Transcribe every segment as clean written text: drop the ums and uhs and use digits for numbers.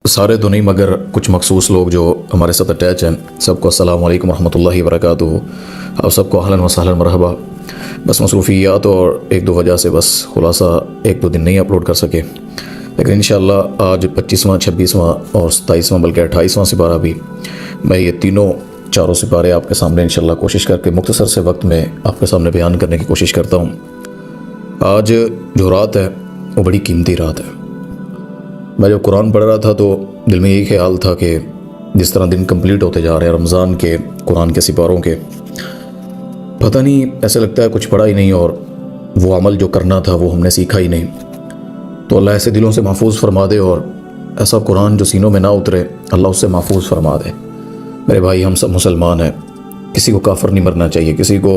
سارے تو نہیں مگر کچھ مخصوص لوگ جو ہمارے ساتھ اٹیچ ہیں، سب کو السلام علیکم ورحمۃ اللہ وبرکاتہ، اور سب کو اہلاً و سہلاً مرحبا۔ بس مصروفیات اور ایک دو وجہ سے بس خلاصہ ایک دو دن نہیں اپلوڈ کر سکے، لیکن انشاءاللہ آج 25واں 26واں اور 27واں بلکہ 28واں سپارہ بھی میں یہ تینوں چاروں سپارے آپ کے سامنے انشاءاللہ کوشش کر کے مختصر سے وقت میں آپ کے سامنے بیان کرنے کی کوشش کرتا ہوں۔ آج جو رات ہے وہ بڑی قیمتی رات ہے۔ میں جب قرآن پڑھ رہا تھا تو دل میں یہی خیال تھا کہ جس طرح دن کمپلیٹ ہوتے جا رہے ہیں رمضان کے، قرآن کے سپاروں کے، پتہ نہیں ایسے لگتا ہے کچھ پڑھا ہی نہیں اور وہ عمل جو کرنا تھا وہ ہم نے سیکھا ہی نہیں۔ تو اللہ ایسے دلوں سے محفوظ فرما دے اور ایسا قرآن جو سینوں میں نہ اترے اللہ اس سے محفوظ فرما دے۔ میرے بھائی، ہم سب مسلمان ہیں، کسی کو کافر نہیں مرنا چاہیے، کسی کو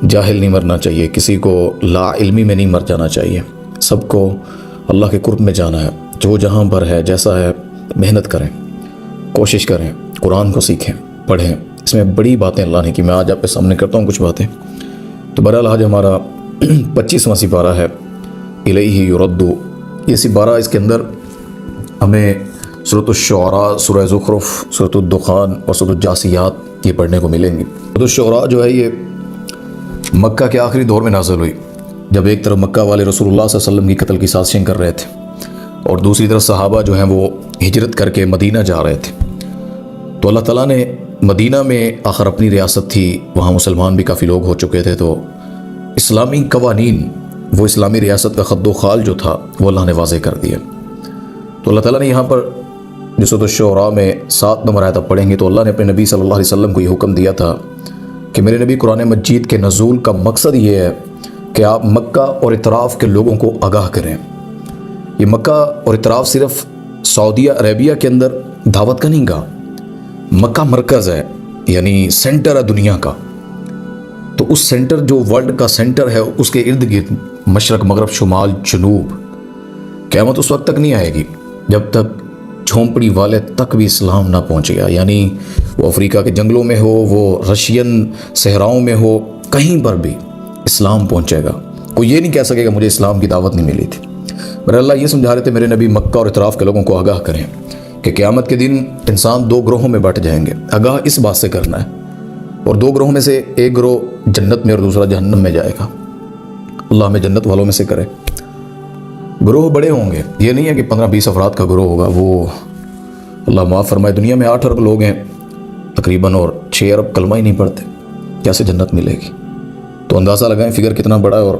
جاہل نہیں مرنا چاہیے، کسی کو لا علمی میں نہیں مر جانا چاہیے، سب کو اللہ کے قرب میں جانا ہے۔ جو جہاں پر ہے جیسا ہے محنت کریں، کوشش کریں، قرآن کو سیکھیں، پڑھیں۔ اس میں بڑی باتیں اللہ نے کی، میں آج آپ کے سامنے کرتا ہوں کچھ باتیں۔ تو بہرحال آج ہمارا 25واں سپارہ ہے، الیہ یرد۔ یہ سپارہ اس کے اندر ہمیں سورۃ الشعراء، سورہ زخرف، سورۃ الدخان اور سورۃ الجاثیات یہ پڑھنے کو ملیں گی۔ سورۃ الشعراء جو ہے یہ مکہ کے آخری دور میں نازل ہوئی، جب ایک طرف مکہ والے رسول اللہ صلی اللہ علیہ وسلم کی قتل کی سازشیں کر رہے تھے اور دوسری طرف صحابہ جو ہیں وہ ہجرت کر کے مدینہ جا رہے تھے۔ تو اللہ تعالیٰ نے مدینہ میں آخر اپنی ریاست تھی، وہاں مسلمان بھی کافی لوگ ہو چکے تھے، تو اسلامی قوانین، وہ اسلامی ریاست کا خد و خال جو تھا وہ اللہ نے واضح کر دیا۔ تو اللہ تعالیٰ نے یہاں پر جو سورۃ الشعراء میں 7 نمبر آیت آپ پڑھیں گے تو اللہ نے اپنے نبی صلی اللہ علیہ وسلم کو یہ حکم دیا تھا کہ میرے نبی، قرآن مجید کے نزول کا مقصد یہ ہے کہ آپ مکہ اور اطراف کے لوگوں کو آگاہ کریں۔ یہ مکہ اور اطراف صرف سعودیہ عربیہ کے اندر دعوت کا نہیں گا، مکہ مرکز ہے، یعنی سینٹر ہے دنیا کا۔ تو اس سینٹر جو ورلڈ کا سینٹر ہے اس کے ارد گرد مشرق، مغرب، شمال، جنوب، قیامت اس وقت تک نہیں آئے گی جب تک جھونپڑی والے تک بھی اسلام نہ پہنچے گا، یعنی وہ افریقہ کے جنگلوں میں ہو، وہ رشین صحراؤں میں ہو، کہیں پر بھی اسلام پہنچے گا۔ کوئی یہ نہیں کہہ سکے گا مجھے اسلام کی دعوت نہیں ملی تھی۔ پر اللہ یہ سمجھا رہے تھے میرے نبی مکہ اور اطراف کے لوگوں کو آگاہ کریں کہ قیامت کے دن انسان 2 گروہوں میں بٹ جائیں گے۔ آگاہ اس بات سے کرنا ہے، اور 2 گروہوں میں سے ایک گروہ جنت میں اور دوسرا جہنم میں جائے گا۔ اللہ ہمیں جنت والوں میں سے کرے۔ گروہ بڑے ہوں گے، یہ نہیں ہے کہ 15-20 افراد کا گروہ ہوگا، وہ اللہ معاف فرمائے دنیا میں 8 ارب لوگ ہیں تقریباً اور 6 ارب کلمہ ہی نہیں پڑھتے، کیسے جنت ملے گی؟ تو اندازہ لگائیں فگر کتنا بڑا ہے، اور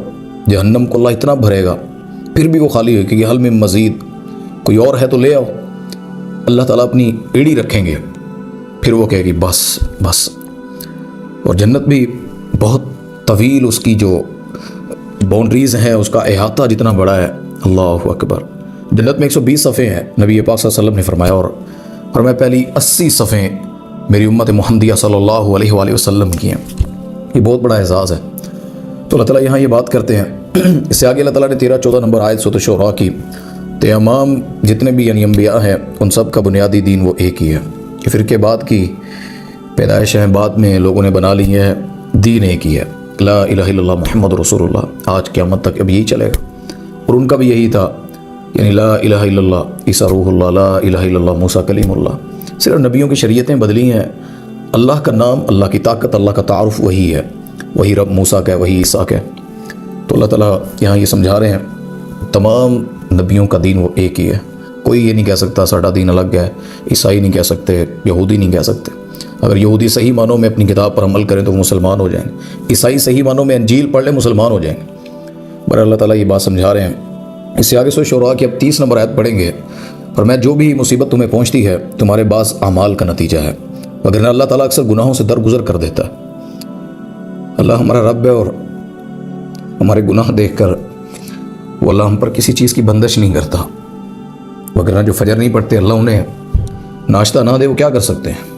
جہنم کو اللہ اتنا بھرے گا پھر بھی وہ خالی ہوئی کہ حل میں مزید کوئی اور ہے تو لے آؤ۔ اللہ تعالیٰ اپنی ایڑی رکھیں گے، پھر وہ کہے گی بس بس۔ اور جنت بھی بہت طویل، اس کی جو باؤنڈریز ہیں، اس کا احاطہ جتنا بڑا ہے، اللہ اکبر۔ جنت میں 120 صفحے ہیں، نبی پاک صلی اللہ علیہ وسلم نے فرمایا، اور فرمایا پہلی 80 صفحے میری امت محمدیہ صلی اللہ علیہ وآلہ وسلم کی ہیں۔ یہ بہت بڑا اعزاز ہے۔ تو اللہ تعالیٰ یہاں یہ بات کرتے ہیں۔ اس سے آگے اللہ تعالیٰ نے 13-14 نمبر آیت سورۃ الشعراء کی، تمام جتنے بھی یعنی انبیاء ہیں ان سب کا بنیادی دین وہ ایک ہی ہے۔ یہ فرقے بعد کی پیدائش ہے، بعد میں لوگوں نے بنا لی ہے، دین ایک ہی ہے، لا الہ الا اللہ محمد رسول اللہ۔ آج قیامت تک اب یہی چلے گا، اور ان کا بھی یہی تھا، یعنی لا الہ الا اللہ عیسیٰ روح اللہ، لا الہ الا اللہ موسیٰ کلیم اللہ۔ صرف نبیوں کی شریعتیں بدلی ہیں، اللہ کا نام، اللہ کی طاقت، اللہ کا تعارف وہی ہے، وہی رب موسیٰ کا ہے، وہی عیسیٰ کا ہے۔ تو اللہ تعالیٰ یہاں یہ سمجھا رہے ہیں تمام نبیوں کا دین وہ ایک ہی ہے۔ کوئی یہ نہیں کہہ سکتا ساڈا دین الگ ہے، عیسائی نہیں کہہ سکتے، یہودی نہیں کہہ سکتے۔ اگر یہودی صحیح معنوں میں اپنی کتاب پر عمل کریں تو وہ مسلمان ہو جائیں گے، عیسائی صحیح معنوں میں انجیل پڑھ لیں مسلمان ہو جائیں گے۔ پر اللہ تعالیٰ یہ بات سمجھا رہے ہیں۔ اس سے آگے سورۃ الشعراء کی اب 30 نمبر آیت پڑھیں گے، اور میں جو بھی مصیبت تمہیں پہنچتی ہے تمہارے بعض اعمال کا نتیجہ ہے، وگرنہ اللہ تعالیٰ اکثر گناہوں سے درگزر کر دیتا ہے۔ اللہ ہمارا رب ہے، اور ہمارے گناہ دیکھ کر وہ اللہ ہم پر کسی چیز کی بندش نہیں کرتا، وگرنہ جو فجر نہیں پڑھتے اللہ انہیں ناشتہ نہ دے وہ کیا کر سکتے ہیں؟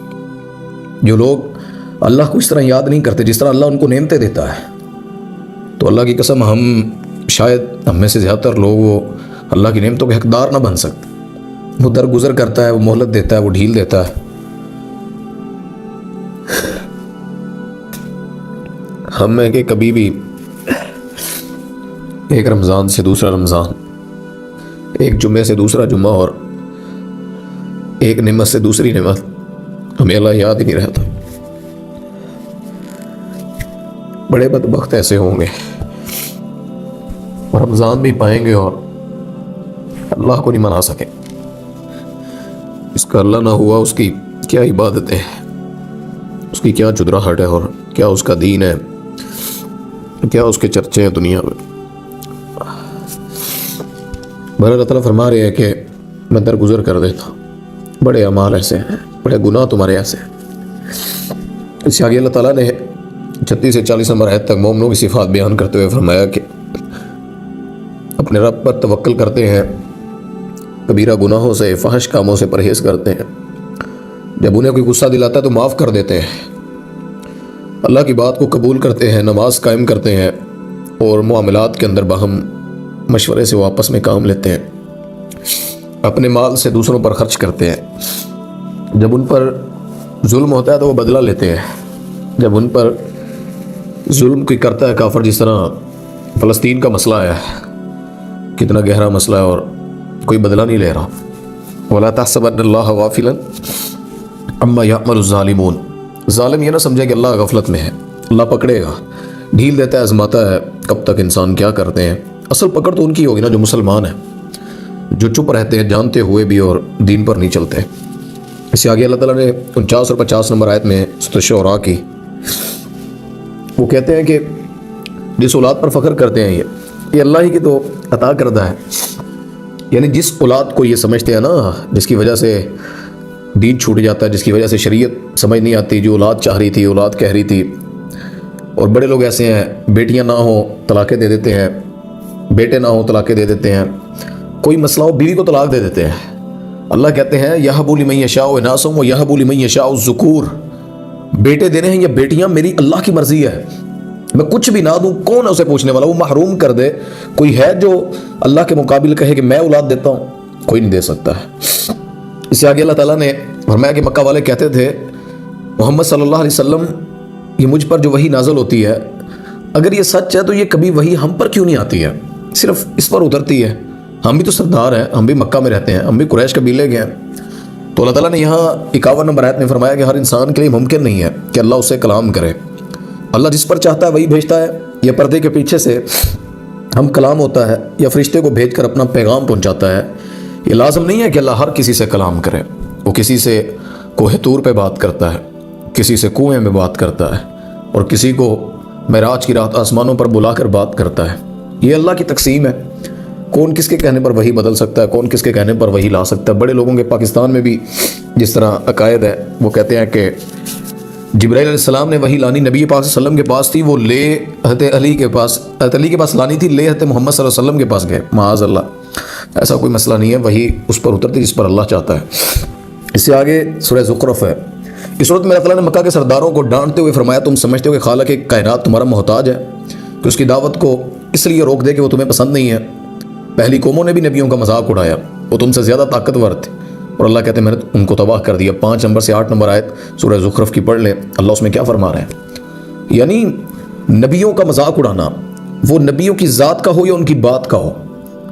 جو لوگ اللہ کو اس طرح یاد نہیں کرتے جس طرح اللہ ان کو نعمتیں دیتا ہے، تو اللہ کی قسم ہم شاید ہم میں سے زیادہ تر لوگ وہ اللہ کی نعمتوں کے حقدار نہ بن سکتے۔ وہ درگزر کرتا ہے، وہ مہلت دیتا ہے، وہ ڈھیل دیتا ہے۔ ہم میں کہ کبھی بھی ایک رمضان سے دوسرا رمضان، ایک جمعے سے دوسرا جمعہ، اور ایک نعمت سے دوسری نعمت ہمیں اللہ یاد ہی نہیں رہتا. بڑے بدبخت ایسے ہوں گے رمضان بھی پائیں گے اور اللہ کو نہیں منا سکے. اس کا اللہ نہ ہوا اس کی کیا عبادتیں ہیں، اس کی کیا چدراہٹ ہے، اور کیا اس کا دین ہے، کیا اس کے چرچے ہیں دنیا میں. بہرحال اللہ تعالیٰ فرما رہے ہیں کہ میں درگزر کر دیتا ہوں. بڑے اعمال ایسے ہیں، بڑے گناہ تمہارے ایسے ہیں. اس سے آگے اللہ تعالیٰ نے 36 سے 40 نمبر آیت تک مومنوں کی صفات بیان کرتے ہوئے فرمایا کہ اپنے رب پر توکل کرتے ہیں، کبیرہ گناہوں سے، فحش کاموں سے پرہیز کرتے ہیں، جب انہیں کوئی غصہ دلاتا ہے تو معاف کر دیتے ہیں، اللہ کی بات کو قبول کرتے ہیں، نماز قائم کرتے ہیں، اور معاملات کے اندر باہم مشورے سے وہ آپس میں کام لیتے ہیں، اپنے مال سے دوسروں پر خرچ کرتے ہیں، جب ان پر ظلم ہوتا ہے تو وہ بدلہ لیتے ہیں، جب ان پر ظلم کوئی کرتا ہے کافر، جس طرح فلسطین کا مسئلہ ہے، کتنا گہرا مسئلہ ہے اور کوئی بدلہ نہیں لے رہا. وَلَا تَحْسَبَنَّ اللَّهَ غَافِلًا عَمَّا يَعْمَلُ الظَّالِمُونَ. ظالم یہ نہ سمجھے کہ اللہ غفلت میں ہے، اللہ پکڑے گا، ڈھیل دیتا ہے، آزماتا ہے کب تک انسان کیا کرتے ہیں. اصل پکڑ تو ان کی ہوگی نا جو مسلمان ہیں، جو چپ رہتے ہیں جانتے ہوئے بھی اور دین پر نہیں چلتے. اس سے آگے اللہ تعالیٰ نے 49 اور 50 نمبر آیت میں سورۃ الشعراء کی وہ کہتے ہیں کہ جس اولاد پر فخر کرتے ہیں یہ اللہ ہی کی تو عطا کردہ ہے. یعنی جس اولاد کو یہ سمجھتے ہیں نا، جس کی وجہ سے دین چھوٹ جاتا ہے، جس کی وجہ سے شریعت سمجھ نہیں آتی، جو اولاد چاہ رہی تھی، اولاد کہہ رہی تھی. اور بڑے لوگ ایسے ہیں، بیٹیاں نہ ہوں طلاقیں دے دیتے ہیں، بیٹے نہ ہوں طلاقیں دے دیتے ہیں، کوئی مسئلہ ہو بیوی کو طلاق دے دیتے ہیں. اللہ کہتے ہیں یَهَبُ لِمَن یَشَاءُ إِنَاثًا وَيَهَبُ لِمَن یَشَاءُ الذُّکُورَ. بیٹے دینے ہیں یا بیٹیاں میری اللہ کی مرضی ہے، میں کچھ بھی نہ دوں، کون ہے اسے پوچھنے والا؟ وہ محروم کر دے. کوئی ہے جو اللہ کے مقابل کہے کہ میں اولاد دیتا ہوں؟ کوئی نہیں دے سکتا ہے. اس سے آگے اللہ تعالیٰ نے فرمایا کہ مکہ والے کہتے تھے محمد صلی اللہ علیہ وسلم یہ مجھ پر جو وحی نازل ہوتی ہے، اگر یہ سچ ہے تو یہ کبھی وحی ہم پر کیوں نہیں آتی ہے، صرف اس پر اترتی ہے؟ ہم بھی تو سردار ہیں، ہم بھی مکہ میں رہتے ہیں، ہم بھی قریش قبیلے کے ہیں. تو اللہ تعالیٰ نے یہاں 51 نمبر آیت میں فرمایا کہ ہر انسان کے لیے ممکن نہیں ہے کہ اللہ اس سے کلام کرے. اللہ جس پر چاہتا ہے وہی بھیجتا ہے. یہ پردے کے پیچھے سے ہم کلام ہوتا ہے یا فرشتے کو بھیج کر اپنا پیغام پہنچاتا ہے. یہ لازم نہیں ہے کہ اللہ ہر کسی سے کلام کرے. وہ کسی سے کوہ طور پہ بات کرتا ہے، کسی سے کنویں میں بات کرتا ہے، اور کسی کو معراج کی رات آسمانوں پر بلا کر بات کرتا ہے. یہ اللہ کی تقسیم ہے. کون کس کے کہنے پر وہی بدل سکتا ہے، کون کس کے کہنے پر وہی لا سکتا ہے. بڑے لوگوں کے پاکستان میں بھی جس طرح عقائد ہے، وہ کہتے ہیں کہ جبرائیل علیہ السلام نے وہی لانی نبی پاک صلی اللہ علیہ وسلم کے پاس تھی، وہ لے حضرت علی کے پاس لانی تھی، لے حضرت محمد صلی اللہ علیہ وسلم کے پاس گئے. معاذ اللہ، ایسا کوئی مسئلہ نہیں ہے. وہی اس پر اترتی جس پر اللہ چاہتا ہے. اس سے آگے سورہ زخرف ہے. اس صورت میں اللہ تعالیٰ نے مکہ کے سرداروں کو ڈانٹتے ہوئے فرمایا تم سمجھتے ہو کہ خالق کائنات تمہارا محتاج ہے کہ اس کی دعوت کو اس لیے روک دے کہ وہ تمہیں پسند نہیں ہے. پہلی قوموں نے بھی نبیوں کا مذاق اڑایا، وہ تم سے زیادہ طاقتور تھے، اور اللہ کہتے ہیں میں نے ان کو تباہ کر دیا. 5 نمبر سے 8 نمبر آیت سورہ زخرف کی پڑھ لیں، اللہ اس میں کیا فرما رہے ہیں. یعنی نبیوں کا مذاق اڑانا، وہ نبیوں کی ذات کا ہو یا ان کی بات کا ہو.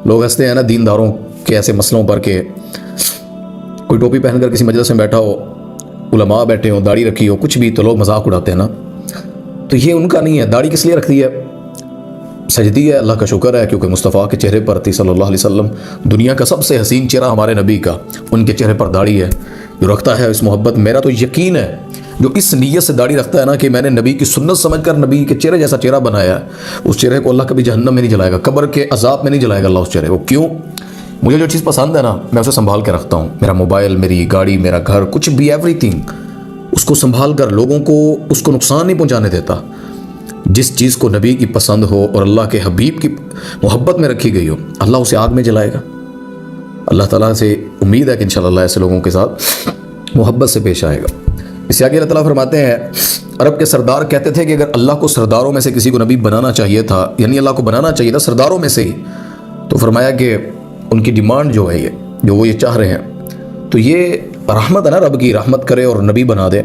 لوگ ہنستے ہیں نا دینداروں کے ایسے مسئلوں پر کہ کوئی ٹوپی پہن کر کسی مجلس میں بیٹھا ہو، علماء بیٹھے ہوں، داڑھی رکھی ہو، کچھ بھی، تو لوگ مذاق اڑاتے ہیں نا. تو یہ ان کا نہیں ہے. داڑھی کس لیے رکھتی ہے؟ سجدی ہے، اللہ کا شکر ہے، کیونکہ مصطفیٰ کے چہرے پر تھی صلی اللہ علیہ وسلم. دنیا کا سب سے حسین چہرہ ہمارے نبی کا، ان کے چہرے پر داڑھی ہے. جو رکھتا ہے اس محبت، میرا تو یقین ہے جو اس نیت سے داڑھی رکھتا ہے نا کہ میں نے نبی کی سنت سمجھ کر نبی کے چہرے جیسا چہرہ بنایا ہے، اس چہرے کو اللہ کبھی جہنم میں نہیں جلائے گا، قبر کے عذاب میں نہیں جلائے گا اللہ اس چہرے کو. کیوں؟ مجھے جو چیز پسند ہے نا میں اسے سنبھال کے رکھتا ہوں. میرا موبائل، میری گاڑی، میرا گھر، کچھ بھی، ایوری تھنگ، اس کو سنبھال کر لوگوں کو اس کو نقصان نہیں پہنچانے دیتا. جس چیز کو نبی کی پسند ہو اور اللہ کے حبیب کی محبت میں رکھی گئی ہو، اللہ اسے آگ میں جلائے گا. اللہ تعالیٰ سے امید ہے کہ انشاءاللہ اللہ ایسے لوگوں کے ساتھ محبت سے پیش آئے گا. اس سے آگے اللہ تعالیٰ فرماتے ہیں عرب کے سردار کہتے تھے کہ اگر اللہ کو سرداروں میں سے کسی کو نبی بنانا چاہیے تھا، یعنی اللہ کو بنانا چاہیے تھا سرداروں میں سے ہی، تو فرمایا کہ ان کی ڈیمانڈ جو ہے یہ جو وہ یہ چاہ رہے ہیں، تو یہ رحمت ہے نا، رب کی رحمت کرے اور نبی بنا دے.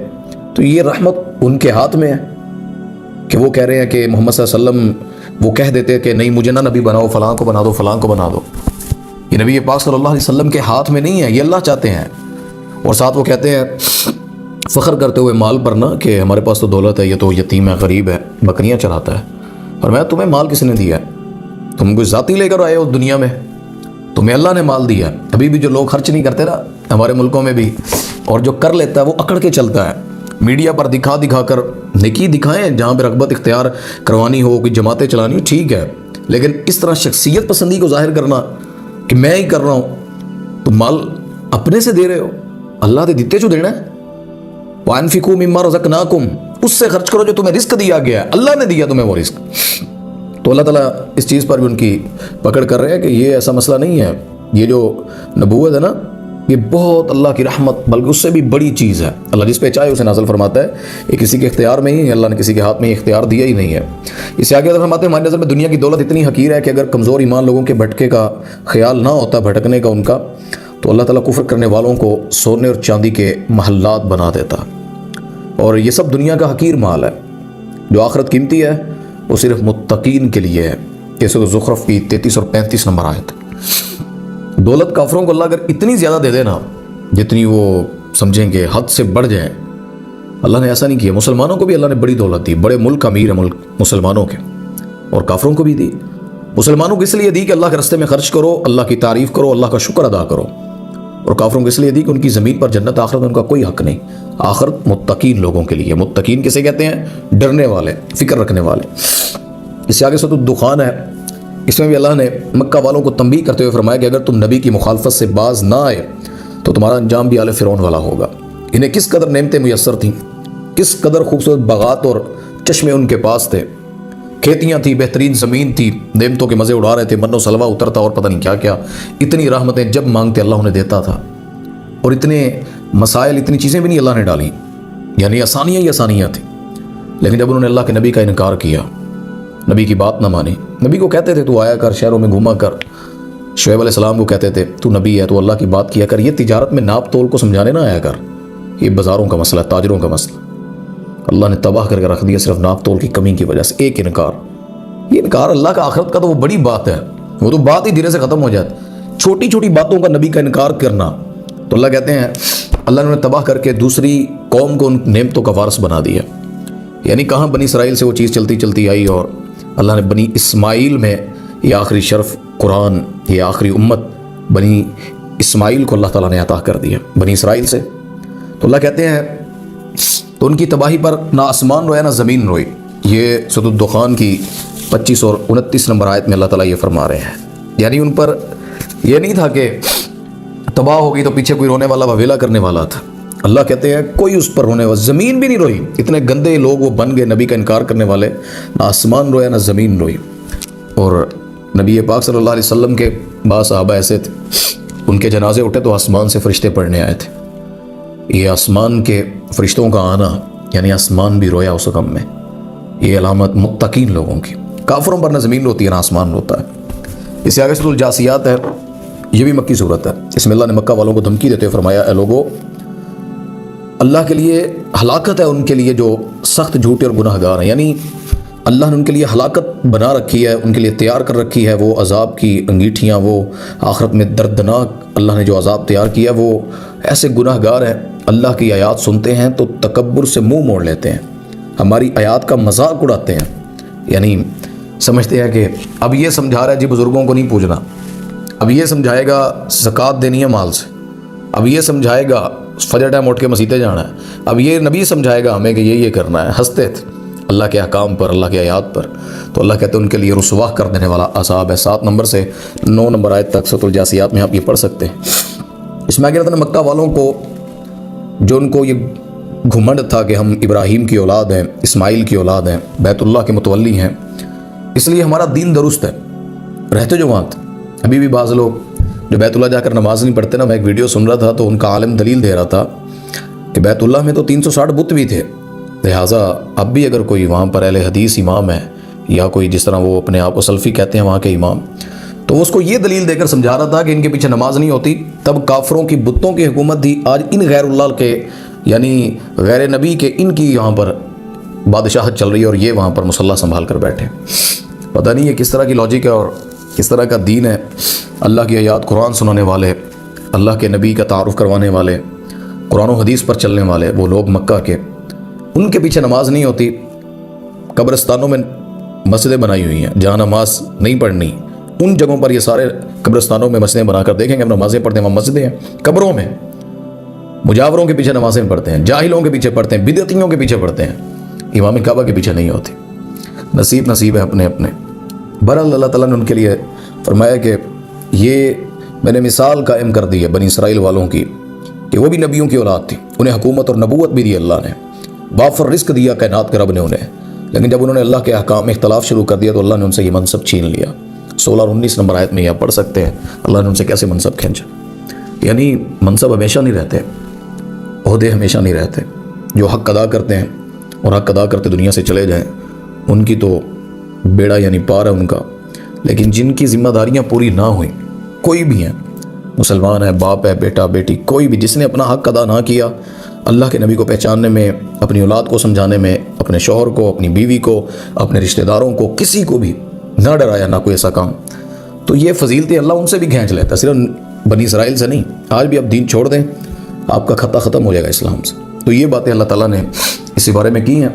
تو یہ رحمت ان کے ہاتھ میں ہے کہ وہ کہہ رہے ہیں کہ محمد صلی اللہ علیہ وسلم وہ کہہ دیتے کہ نہیں مجھے نہ نبی بناؤ، فلاں کو بنا دو، فلاں کو بنا دو. یہ نبی پاک صلی اللہ علیہ وسلم کے ہاتھ میں نہیں ہے، یہ اللہ چاہتے ہیں. اور ساتھ وہ کہتے ہیں فخر کرتے ہوئے مال پر نا کہ ہمارے پاس تو دولت ہے، یہ تو یتیم ہے، غریب ہے، بکریاں چراتا ہے. اور میں تمہیں مال کس نے دیا ہے؟ تم کوئی ذاتی لے کر آئے ہو دنیا میں، تمہیں اللہ نے مال دیا ہے. ابھی بھی جو لوگ خرچ نہیں کرتے نا ہمارے ملکوں میں بھی، اور جو کر لیتا ہے وہ اکڑ کے چلتا ہے. میڈیا پر دکھا کر نیکی دکھائیں، جہاں پہ رغبت اختیار کروانی ہو، کوئی جماعتیں چلانی ہو، ٹھیک ہے، لیکن اس طرح شخصیت پسندی کو ظاہر کرنا کہ میں ہی کر رہا ہوں، تو مال اپنے سے دے رہے ہو، اللہ نے دیتے جو دینا ہے. وَأَنفِقُوا مِمَّا رَزَقْنَاكُمْ، اس سے خرچ کرو جو تمہیں رزق دیا گیا ہے، اللہ نے دیا تمہیں وہ رزق. تو اللہ تعالیٰ اس چیز پر بھی ان کی پکڑ کر رہے ہیں کہ یہ ایسا مسئلہ نہیں ہے. یہ جو نبوت ہے نا، یہ بہت اللہ کی رحمت، بلکہ اس سے بھی بڑی چیز ہے. اللہ جس پہ چاہے اسے نازل فرماتا ہے. یہ کسی کے اختیار میں ہی، اللہ نے کسی کے ہاتھ میں اختیار دیا ہی نہیں ہے. اس سے آگے فرماتے ہیں ہماری نظر میں دنیا کی دولت اتنی حقیر ہے کہ اگر کمزور ایمان لوگوں کے بھٹکے کا خیال نہ ہوتا، بھٹکنے کا ان کا، تو اللہ تعالیٰ کفر کرنے والوں کو سونے اور چاندی کے محلات بنا دیتا. اور یہ سب دنیا کا حقیر مال ہے. جو آخرت قیمتی ہے وہ صرف متقین کے لیے ہے. یہ سورۃ زخرف کی 33 اور 35 نمبر آیت. دولت کافروں کو اللہ اگر اتنی زیادہ دے دینا جتنی وہ سمجھیں گے، حد سے بڑھ جائیں، اللہ نے ایسا نہیں کیا. مسلمانوں کو بھی اللہ نے بڑی دولت دی، بڑے ملک امیر ہیں ملک مسلمانوں کے، اور کافروں کو بھی دی. مسلمانوں کو اس لیے دی کہ اللہ کے راستے میں خرچ کرو، اللہ کی تعریف کرو، اللہ کا شکر ادا کرو. اور کافروں کو اس لیے دی کہ ان کی زمین پر جنت، آخرت میں ان کا کوئی حق نہیں. آخرت متقین لوگوں کے لیے. متقین کسے کہتے ہیں؟ ڈرنے والے، فکر رکھنے والے. اس سے آگے سورۃ الدخان ہے، اس میں بھی اللہ نے مکہ والوں کو تنبیہ کرتے ہوئے فرمایا کہ اگر تم نبی کی مخالفت سے باز نہ آئے تو تمہارا انجام بھی آل فرعون والا ہوگا. انہیں کس قدر نعمتیں میسر تھیں، کس قدر خوبصورت باغات اور چشمے ان کے پاس تھے، کھیتیاں تھیں، بہترین زمین تھی، نعمتوں کے مزے اڑا رہے تھے، من و سلوہ اترتا اور پتہ نہیں کیا کیا. اتنی رحمتیں جب مانگتے اللہ انہیں دیتا تھا. اور اتنے مسائل، اتنی چیزیں بھی نہیں اللہ نے ڈالی، یعنی آسانیاں ہی آسانیاں تھیں. لیکن جب انہوں نے اللہ کے نبی کا انکار کیا، نبی کی بات نہ مانی، نبی کو کہتے تھے تو آیا کر، شہروں میں گھوما کر. شعیب علیہ السلام کو کہتے تھے تو نبی ہے تو اللہ کی بات کیا کر. یہ تجارت میں ناپ تول کو سمجھانے نہ آیا کر، یہ بازاروں کا مسئلہ ہے، تاجروں کا مسئلہ. اللہ نے تباہ کر کے رکھ دیا صرف ناپ تول کی کمی کی وجہ سے. ایک انکار، یہ انکار اللہ کا آخرت کا تو وہ بڑی بات ہے، وہ تو بات ہی دھیرے سے ختم ہو جاتی. چھوٹی چھوٹی باتوں کا نبی کا انکار کرنا، تو اللہ کہتے ہیں اللہ نے تباہ کر کے دوسری قوم کو ان نعمتوں کا وارث بنا دیا. یعنی کہاں بنی اسرائیل سے وہ چیز چلتی چلتی آئی، اور اللہ نے بنی اسماعیل میں یہ آخری شرف قرآن، یہ آخری امت بنی اسماعیل کو اللہ تعالیٰ نے عطا کر دیا بنی اسرائیل سے. تو اللہ کہتے ہیں تو ان کی تباہی پر نہ آسمان رویا نہ زمین روئی. یہ سورۃ الدخان کی 25 اور 29 نمبر آیت میں اللہ تعالیٰ یہ فرما رہے ہیں. یعنی ان پر یہ نہیں تھا کہ تباہ ہو گئی تو پیچھے کوئی رونے والا وویلا کرنے والا تھا. اللہ کہتے ہیں کوئی اس پر رونے والا، زمین بھی نہیں روئی. اتنے گندے لوگ وہ بن گئے نبی کا انکار کرنے والے، نہ آسمان رویا نہ زمین روئی. اور نبی پاک صلی اللہ علیہ وسلم کے بعض صحابہ ایسے تھے، ان کے جنازے اٹھے تو آسمان سے فرشتے پڑھنے آئے تھے. یہ آسمان کے فرشتوں کا آنا، یعنی آسمان بھی رویا اس غم میں. یہ علامت متقین لوگوں کی. کافروں پر نہ زمین روتی ہے نہ آسمان روتا ہے. اس سے آگے سورۃ الجاثیات ہے، یہ بھی مکی صورت ہے. اس میں اللہ نے مکہ والوں کو دھمکی دیتے ہوئے فرمایا اے لوگو، اللہ کے لیے ہلاکت ہے ان کے لیے جو سخت جھوٹے اور گناہ گار ہیں. یعنی اللہ نے ان کے لیے ہلاکت بنا رکھی ہے، ان کے لیے تیار کر رکھی ہے وہ عذاب کی انگیٹھیاں. وہ آخرت میں دردناک اللہ نے جو عذاب تیار کیا، وہ ایسے گناہ گار ہیں اللہ کی آیات سنتے ہیں تو تکبر سے منہ موڑ لیتے ہیں، ہماری آیات کا مذاق اڑاتے ہیں. یعنی سمجھتے ہیں کہ اب یہ سمجھا رہا ہے جی بزرگوں کو نہیں پوجنا، اب یہ سمجھائے گا زکوٰۃ دینی ہے مال سے، اب یہ سمجھائے گا فجر ٹائم اٹھ کے مسجدیں جانا ہے، اب یہ نبی سمجھائے گا ہمیں کہ یہ کرنا ہے. ہنستے تھے اللہ کے احکام پر، اللہ کے آیات پر. تو اللہ کہتے ہیں ان کے لیے رسوا کر دینے والا عذاب ہے. 7 نمبر سے 9 نمبر آیت تک سورۃ الجاثیات میں آپ یہ پڑھ سکتے ہیں. اس میں آگے رہتا ہے مکہ والوں کو، جو ان کو یہ گھمنڈ تھا کہ ہم ابراہیم کی اولاد ہیں، اسماعیل کی اولاد ہیں، بیت اللہ کے متولی ہیں، اس لیے ہمارا دین درست ہے. رہتے جو وہاں تھے، ابھی بھی بعض لوگ جو بیت اللہ جا کر نماز نہیں پڑھتے نا. میں ایک ویڈیو سن رہا تھا تو ان کا عالم دلیل دے رہا تھا کہ بیت اللہ میں تو 360 بت بھی تھے، لہٰذا اب بھی اگر کوئی وہاں پر اہل حدیث امام ہے یا کوئی جس طرح وہ اپنے آپ کو سلفی کہتے ہیں وہاں کے امام، تو وہ اس کو یہ دلیل دے کر سمجھا رہا تھا کہ ان کے پیچھے نماز نہیں ہوتی. تب کافروں کی بتوں کی حکومت تھی، آج ان غیر اللہ کے یعنی غیر نبی کے ان کی یہاں پر بادشاہت چل رہی ہے اور یہ وہاں پر مصلی سنبھال کر بیٹھے. پتہ نہیں یہ کس طرح کی لاجک ہے اور کس طرح کا دین ہے. اللہ کی آیات قرآن سنانے والے، اللہ کے نبی کا تعارف کروانے والے، قرآن و حدیث پر چلنے والے وہ لوگ مکہ کے، ان کے پیچھے نماز نہیں ہوتی، قبرستانوں میں مسجدیں بنائی ہوئی ہیں جہاں نماز نہیں پڑھنی، ان جگہوں پر یہ سارے قبرستانوں میں مسجدیں بنا کر دیکھیں گے ہم نمازیں پڑھتے ہیں، وہاں مسجدیں ہیں، قبروں میں مجاوروں کے پیچھے نمازیں پڑھتے ہیں، جاہلوں کے پیچھے پڑھتے ہیں، بدعتیوں کے پیچھے پڑھتے ہیں، امام کعبہ کے پیچھے نہیں ہوتی۔ نصیب ہے اپنے اپنے۔ بہرحال اللہ تعالیٰ نے ان کے لیے فرمایا کہ یہ میں نے مثال قائم کر دی ہے بنی اسرائیل والوں کی کہ وہ بھی نبیوں کی اولاد تھی، انہیں حکومت اور نبوت بھی دی اللہ نے، وافر رزق دیا کائنات کے رب نے انہیں، لیکن جب انہوں نے اللہ کے احکام میں اختلاف شروع کر دیا تو اللہ نے ان سے یہ منصب چھین لیا۔ 16 اور 19 نمبر آیت میں یہ آپ پڑھ سکتے ہیں اللہ نے ان سے کیسے منصب کھینچا۔ یعنی منصب ہمیشہ نہیں رہتے، عہدے ہمیشہ نہیں رہتے۔ جو حق ادا کرتے ہیں اور حق ادا کرتے دنیا سے چلے جائیں ان کی تو بیڑا یعنی پار ہے ان کا، لیکن جن کی ذمہ داریاں پوری نہ ہوئیں، کوئی بھی ہیں، مسلمان ہے، باپ ہے، بیٹا بیٹی، کوئی بھی جس نے اپنا حق ادا نہ کیا، اللہ کے نبی کو پہچاننے میں، اپنی اولاد کو سمجھانے میں، اپنے شوہر کو، اپنی بیوی کو، اپنے رشتہ داروں کو، کسی کو بھی نہ ڈرایا، نہ کوئی ایسا کام، تو یہ فضیلتیں اللہ ان سے بھی کھینچ لیتا ہے، صرف بنی اسرائیل سے نہیں۔ آج بھی آپ دین چھوڑ دیں آپ کا خطہ ختم ہو جائے گا اسلام سے۔ تو یہ باتیں اللہ تعالیٰ نے اسی بارے میں کی ہیں۔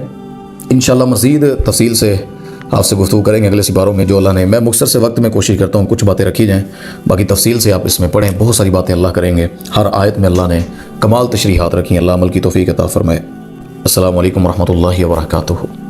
انشاءاللہ مزید تفصیل سے آپ سے گفتگو کریں گے اگلے سپاروں میں جو اللہ نے، میں مختصر سے وقت میں کوشش کرتا ہوں کچھ باتیں رکھی جائیں، باقی تفصیل سے آپ اس میں پڑھیں، بہت ساری باتیں اللہ کریں گے، ہر آیت میں اللہ نے کمال تشریحات رکھی ہیں، اللہ عمل کی توفیق عطا فرمائے۔ السلام علیکم ورحمۃ اللہ وبرکاتہ۔